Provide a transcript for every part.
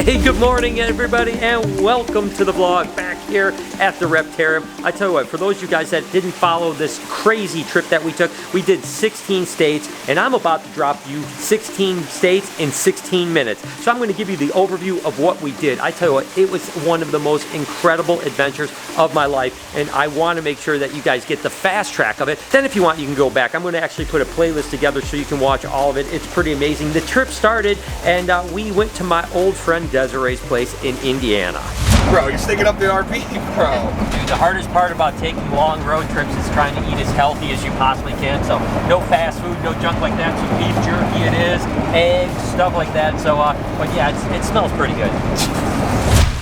Hey, good morning everybody, and welcome to the vlog back here at the Reptarium. I tell you what, for those of you guys that didn't follow this crazy trip that we took, we did 16 states, and I'm about to drop you 16 states in 16 minutes. So I'm going to give you the overview of what we did. I tell you what, it was one of the most incredible adventures of my life, and I want to make sure that you guys get the fast track of it. Then if you want, you can go back. I'm going to actually put a playlist together so you can watch all of it. It's pretty amazing. The trip started, and we went to my old friend Desiree's place in Indiana. Bro, you're sticking up the RP, bro. Dude, the hardest part about taking long road trips is trying to eat as healthy as you possibly can. So no fast food, no junk like that. So beef jerky it is, eggs, stuff like that. So, but yeah, it smells pretty good.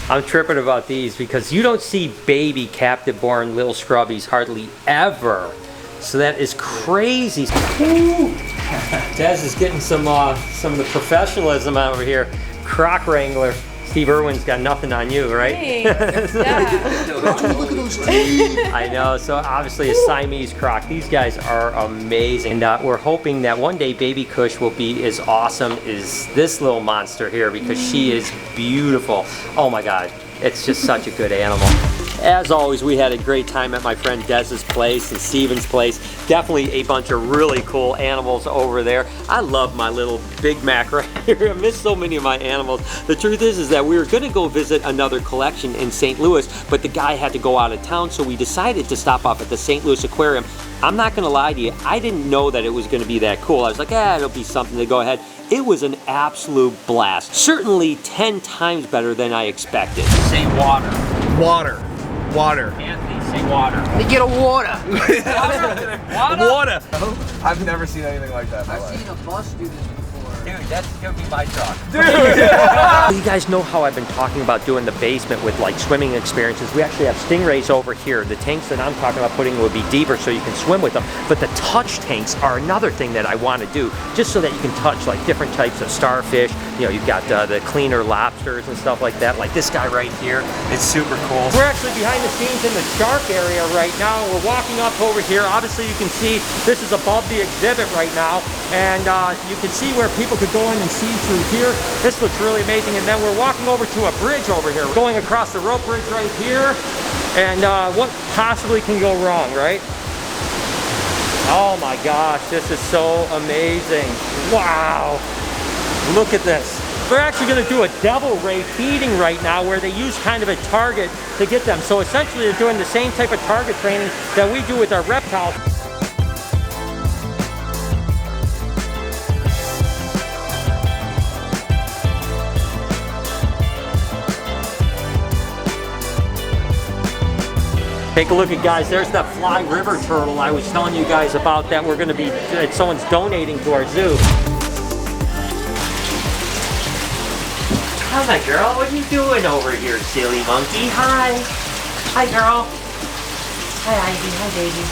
I'm tripping about these because you don't see baby captive born little scrubbies hardly ever. So that is crazy. Des is getting some of the professionalism over here. Croc wrangler. Steve Irwin's got nothing on you, right? Hey, yeah. Look at those teeth. I know, so obviously a Siamese croc. These guys are amazing. And we're hoping that one day Baby Kush will be as awesome as this little monster here because she is beautiful. Oh my God, it's just such a good animal. As always, we had a great time at my friend Des's place and Steven's place. Definitely a bunch of really cool animals over there. I love my little Big Mac right here. I miss so many of my animals. The truth is that we were gonna go visit another collection in St. Louis, but the guy had to go out of town, so we decided to stop off at the St. Louis Aquarium. I'm not gonna lie to you, I didn't know that it was gonna be that cool. I was like, it'll be something to go ahead. It was an absolute blast. Certainly 10 times better than I expected. Say water. Water. Water. Anthony, say water. They get a water. Water. I've never seen anything like that. I've seen a bus do this before. Dude, that's gonna be my truck. Dude. You guys know how I've been talking about doing the basement with like swimming experiences. We actually have stingrays over here. The tanks that I'm talking about putting would be deeper so you can swim with them. But the touch tanks are another thing that I want to do, just so that you can touch like different types of starfish. You know, you've got the cleaner lobsters and stuff like that. Like this guy right here, it's super cool. We're actually behind the scenes in the shark area right now. We're walking up over here. Obviously you can see this is above the exhibit right now. And you can see where people could go in and see through here. This looks really amazing. And then we're walking over to a bridge over here. We're going across the rope bridge right here. And what possibly can go wrong, right? Oh my gosh, this is so amazing. Wow. Look at this. We're actually going to do a devil ray feeding right now where they use kind of a target to get them. So essentially they're doing the same type of target training that we do with our reptiles. Take a look at, guys, there's that fly river turtle I was telling you guys about that we're going to be, that someone's donating to our zoo. Hi, girl. What are you doing over here, silly monkey? Hi. Hi, girl. Hi, Ivy. Hi, baby.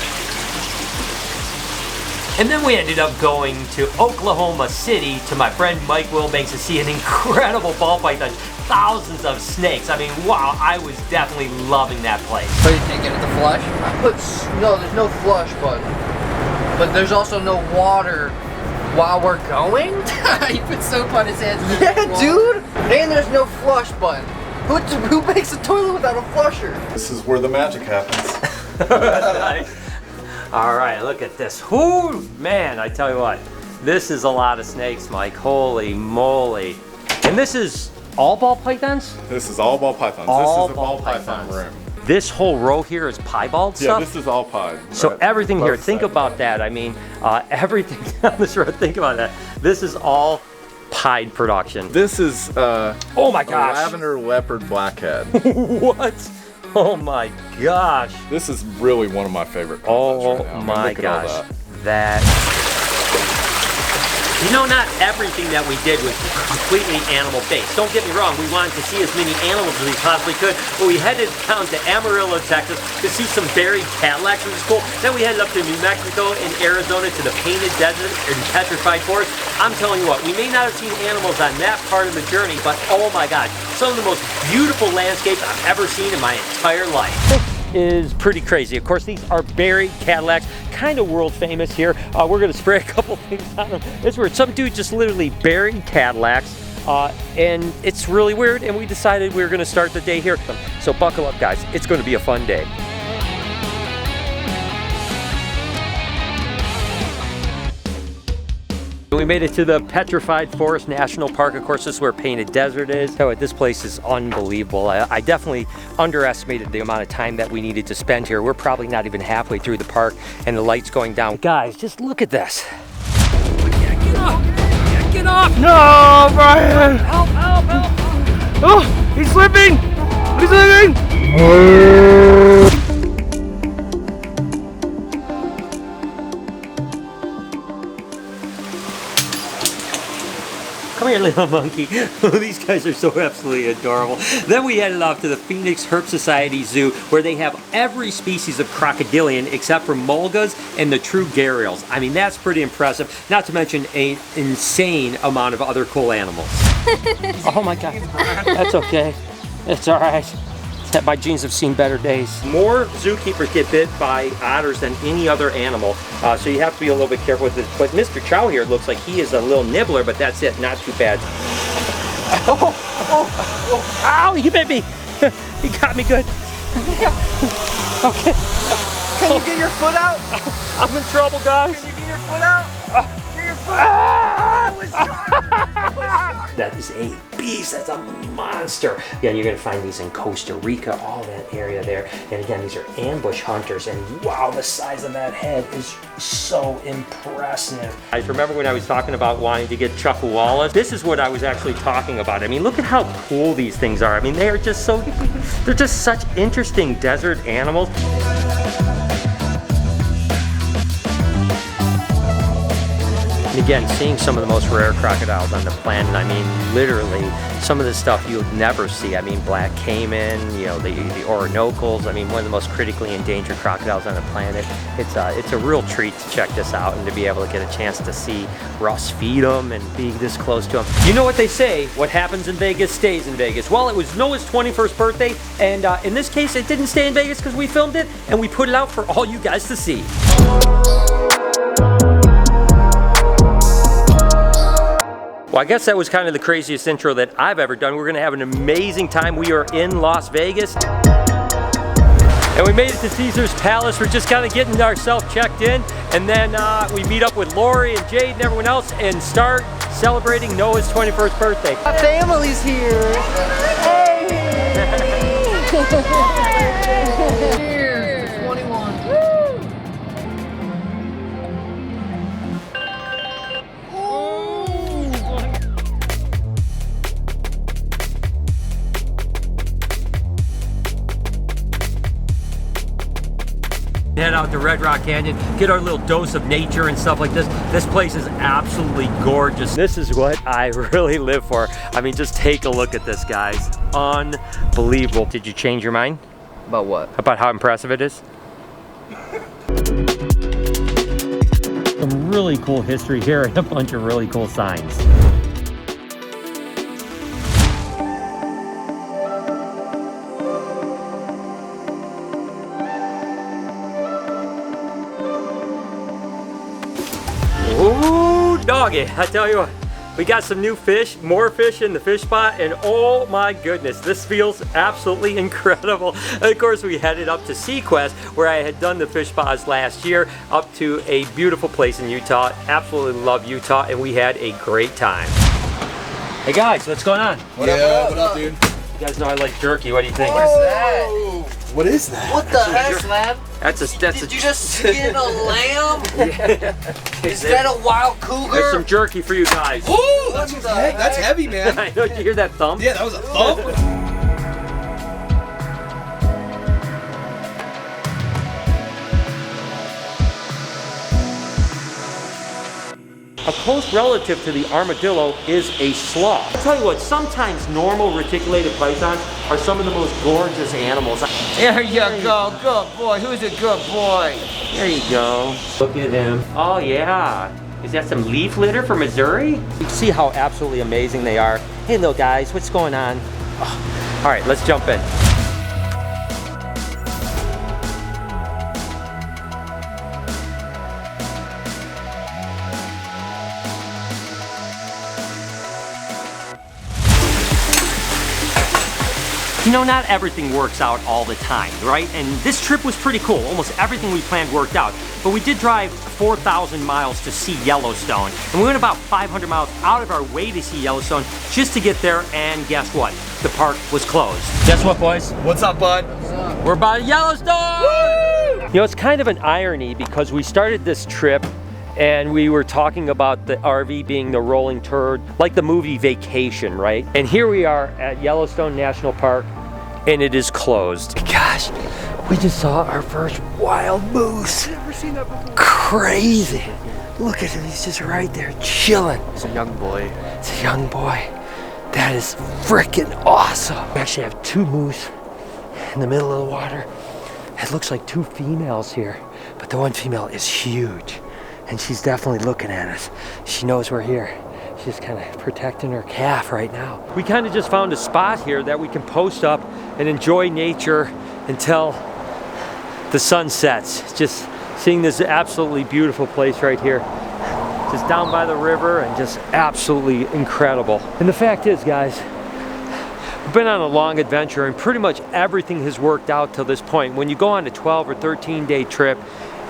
And then we ended up going to Oklahoma City to my friend Mike WILBANKS to see an incredible ball python. Thousands of snakes. I mean, wow, I was definitely loving that place. So you can't get it to flush? No, there's no flush button. But there's also no water while we're going? He put soap on his hands. Yeah, dude. And there's no flush button. Who makes a toilet without a flusher? This is where the magic happens. Nice. All right, look at this. Whoo, man, I tell you what, this is a lot of snakes, Mike. Holy moly. And this is all ball pythons? This is all ball pythons. All this is a ball python room. This whole row here is piebald stuff? Yeah, this is all pied. So everything here, think about that. I mean, everything on this row, think about that. This is all pied production. This is oh my gosh, a lavender leopard blackhead. What? Oh my gosh. This is really one of my favorite Oh right now. my gosh. That. You know, not everything that we did was completely animal-based. Don't get me wrong, we wanted to see as many animals as we possibly could, but we headed down to Amarillo, Texas to see some buried Cadillacs, which is cool. Then we headed up to New Mexico and Arizona to the Painted Desert and Petrified Forest. I'm telling you what, we may not have seen animals on that part of the journey, but oh my God, some of the most beautiful landscapes I've ever seen in my entire life. Is pretty crazy. Of course, these are buried Cadillacs, kind of world famous here. We're gonna spray a couple things on them. It's weird. Some dude just literally buried Cadillacs. and it's really weird, and we decided we were going to start the day here. So buckle up, guys. It's going to be a fun day. We made it to the Petrified Forest National Park. Of course, this is where Painted Desert is. So this place is unbelievable. I definitely underestimated the amount of time that we needed to spend here. We're probably not even halfway through the park, and the light's going down. Guys, just look at this. Get off! Get off! No, Brian! Help, help, help! Oh, he's slipping! He's slipping! Come here, little monkey. These guys are so absolutely adorable. Then we headed off to the Phoenix Herp Society Zoo, where they have every species of crocodilian except for mulgas and the true gharials. I mean, that's pretty impressive. Not to mention an insane amount of other cool animals. Oh my God, that's okay. It's all right. My genes have seen better days. More zookeepers get bit by otters than any other animal, so you have to be a little bit careful with this. But Mr. Chow here looks like he is a little nibbler, but that's it, not too bad. Oh, oh, oh, ow, he bit me. He got me good. Okay. Can you get your foot out? I'm in trouble, guys. Can you get your foot out? Get your foot out! That is a beast. That's a monster. Yeah, and you're gonna find these in Costa Rica, all that area there. And again, these are ambush hunters, and wow, the size of that head is so impressive. I remember when I was talking about wanting to get chuckwallas. This is what I was actually talking about. I mean, look at how cool these things are. I mean, they are just so, they're just such interesting desert animals. Again, seeing some of the most rare crocodiles on the planet. I mean, literally, some of the stuff you would never see. I mean, black caiman, you know, the Orinocols. I mean, one of the most critically endangered crocodiles on the planet. It's a real treat to check this out and to be able to get a chance to see Russ feed them and be this close to them. You know what they say, what happens in Vegas stays in Vegas. Well, it was Noah's 21st birthday, and in this case, it didn't stay in Vegas because we filmed it, and we put it out for all you guys to see. Well, I guess that was kind of the craziest intro that I've ever done. We're gonna have an amazing time. We are in Las Vegas. And we made it to Caesar's Palace. We're just kind of getting ourselves checked in. And then we meet up with Lori and Jade and everyone else and start celebrating Noah's 21st birthday. My family's here. Hey! Cheers to 21. Head out to Red Rock Canyon, get our little dose of nature and stuff like this. This place is absolutely gorgeous. This is what I really live for. I mean, just take a look at this, guys. Unbelievable. Did you change your mind? About what? About how impressive it is? Some really cool history here and a bunch of really cool signs. Ooh, doggy, I tell you what, we got some new fish, more fish in the fish spot, and oh my goodness, this feels absolutely incredible. And of course, we headed up to SeaQuest, where I had done the fish spas last year, up to a beautiful place in Utah. Absolutely love Utah, and we had a great time. Hey guys, what's going on? What up, dude? You guys know I like jerky, what do you think? What is that? What is that? What the heck, man? Did you just skin a lamb? Yeah. Is that a wild cougar? There's some jerky for you guys. Ooh, what the heck? That's heavy, man. I know, did you hear that thump? Yeah, that was a thump. A close relative to the armadillo is a sloth. I'll tell you what, sometimes normal reticulated pythons are some of the most gorgeous animals. There you go, good boy. Who's a good boy? There you go. Look at him. Oh yeah. Is that some leaf litter from Missouri? You see how absolutely amazing they are. Hey little guys, what's going on? Oh. All right, let's jump in. You know, not everything works out all the time, right? And this trip was pretty cool. Almost everything we planned worked out. But we did drive 4,000 miles to see Yellowstone. And we went about 500 miles out of our way to see Yellowstone just to get there, and guess what? The park was closed. Guess what, boys? What's up, bud? We're by Yellowstone! Woo! You know, it's kind of an irony because we started this trip and we were talking about the RV being the rolling turd, like the movie Vacation, right? And here we are at Yellowstone National Park, and it is closed. Gosh, we just saw our first wild moose. Never seen that before. Crazy. Look at him, he's just right there chilling. It's a young boy. It's a young boy. That is freaking awesome. We actually have 2 moose in the middle of the water. It looks like 2 females here, but the one female is huge. And she's definitely looking at us. She knows we're here. She's kind of protecting her calf right now. We kind of just found a spot here that we can post up and enjoy nature until the sun sets. Just seeing this absolutely beautiful place right here. Just down by the river and just absolutely incredible. And the fact is, guys, we've been on a long adventure and pretty much everything has worked out till this point. When you go on a 12 or 13 day trip,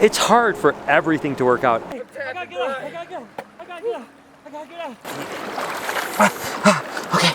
it's hard for everything to work out. I gotta get out. I gotta get out. I gotta get out. I gotta get out. Okay.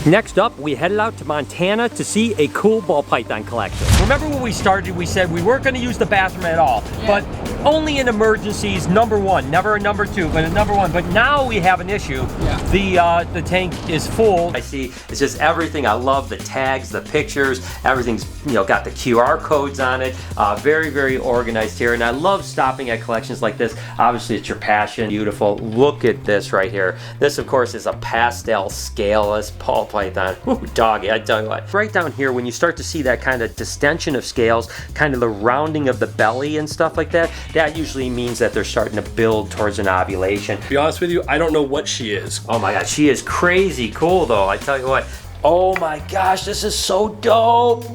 Next up, we headed out to Montana to see a cool ball python collection. Remember when we started, we said we weren't going to use the bathroom at all, but only in emergencies, number 1, never a number 2, but a number 1. But now we have an issue. The tank is full. I see it's just everything. I love the tags, the pictures, everything's, you know, got the QR codes on it. Very, very organized here, and I love stopping at collections like this. Obviously, it's your passion. Beautiful. Look at this right here. This, of course, is a pastel scaleless ball python. Ooh, doggy, I tell you what. Right down here, when you start to see that kind of distension of scales, kind of the rounding of the belly and stuff like that, that usually means that they're starting to build towards an ovulation. To be honest with you, I don't know what she is. Oh my God, she is crazy cool though, I tell you what. Oh my gosh, this is so dope.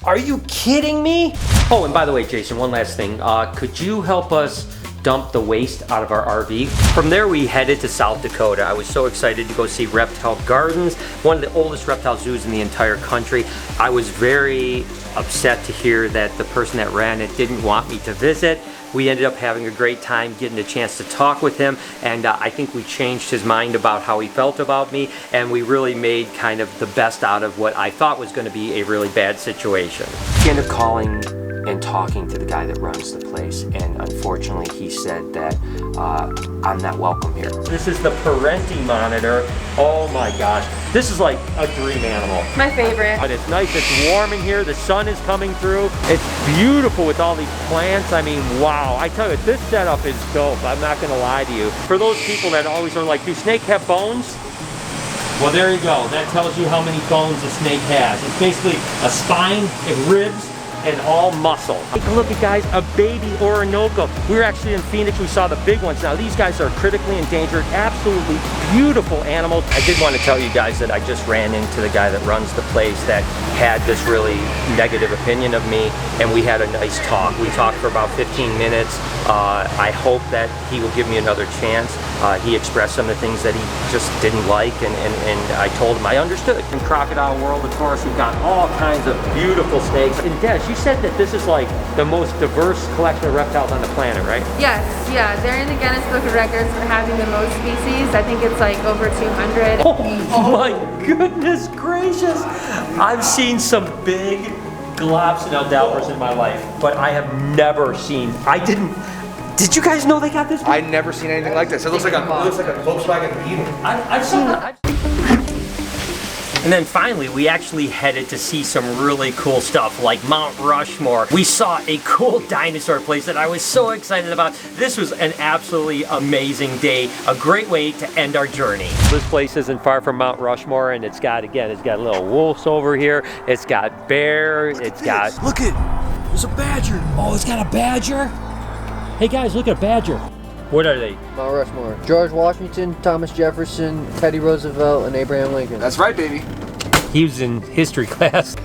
Are you kidding me? Oh, and by the way, Jason, one last thing. Could you help us dump the waste out of our RV? From there, we headed to South Dakota. I was so excited to go see Reptile Gardens, one of the oldest reptile zoos in the entire country. I was very upset to hear that the person that ran it didn't want me to visit. We ended up having a great time, getting a chance to talk with him, and I think we changed his mind about how he felt about me, and we really made kind of the best out of what I thought was going to be a really bad situation. He ended up calling and talking to the guy that runs the place, and unfortunately he said that I'm not welcome here. This is the Parenti monitor. Oh my gosh, this is like a dream animal. My favorite. But it's nice, it's warm in here, the sun is coming through. It's beautiful with all these plants. I mean, wow. I tell you, this setup is dope. I'm not gonna lie to you. For those people that always are like, do snakes have bones? Well, there you go. That tells you how many bones a snake has. It's basically a spine and ribs and all muscle. Take a look at, guys, a baby Orinoco. We were actually in Phoenix, we saw the big ones. Now these guys are critically endangered, absolutely beautiful animals. I did want to tell you guys that I just ran into the guy that runs the place that had this really negative opinion of me, and we had a nice talk. We talked for about 15 minutes. I hope that he will give me another chance. He expressed some of the things that he just didn't like, and I told him I understood. In Crocodile World, of course, we've got all kinds of beautiful snakes. And Des, you said that this is like the most diverse collection of reptiles on the planet, right? Yes, yeah. They're in the Guinness Book of Records for having the most species. I think it's like over 200. Oh my goodness gracious! I've seen some big Glops and Eldalbers in my life, but I have never seen, did you guys know they got this? I've never seen anything like this. It looks like a Volkswagen Beetle. I've seen that. And then finally, we actually headed to see some really cool stuff like Mount Rushmore. We saw a cool dinosaur place that I was so excited about. This was an absolutely amazing day, a great way to end our journey. This place isn't far from Mount Rushmore, and it's got little wolves over here. It's got bears. Look at, there's a badger. Oh, it's got a badger? Hey guys, look at a badger. What are they? Mount Rushmore. George Washington, Thomas Jefferson, Teddy Roosevelt, and Abraham Lincoln. That's right, baby. He was in history class.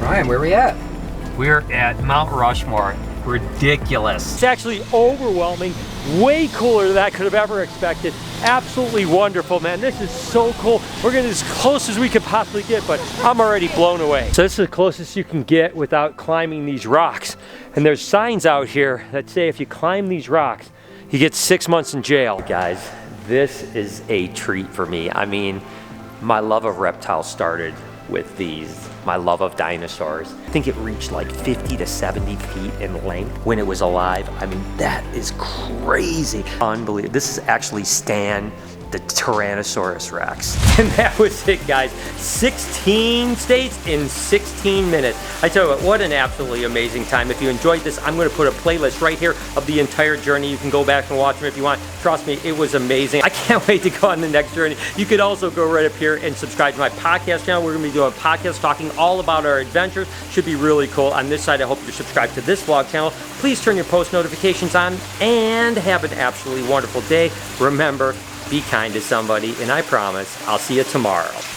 Ryan, where are we at? We're at Mount Rushmore. ridiculous. It's actually overwhelming, way cooler than I could have ever expected. Absolutely wonderful, man. This is so cool. We're getting as close as we could possibly get, but I'm already blown away. So this is the closest you can get without climbing these rocks. And there's signs out here that say if you climb these rocks, you get 6 months in jail. Guys, this is a treat for me. I mean, my love of reptiles started with these. My love of dinosaurs. I think it reached like 50 to 70 feet in length when it was alive. I mean, that is crazy. Unbelievable. This is actually Stan, the Tyrannosaurus Rex. And that was it, guys. 16 states in 16 minutes. I tell you what an absolutely amazing time. If you enjoyed this, I'm gonna put a playlist right here of the entire journey. You can go back and watch them if you want. Trust me, it was amazing. I can't wait to go on the next journey. You could also go right up here and subscribe to my podcast channel. We're gonna be doing a podcast talking all about our adventures. Should be really cool. On this side, I hope you're subscribed to this vlog channel. Please turn your post notifications on and have an absolutely wonderful day. Remember, be kind to somebody, and I promise I'll see you tomorrow.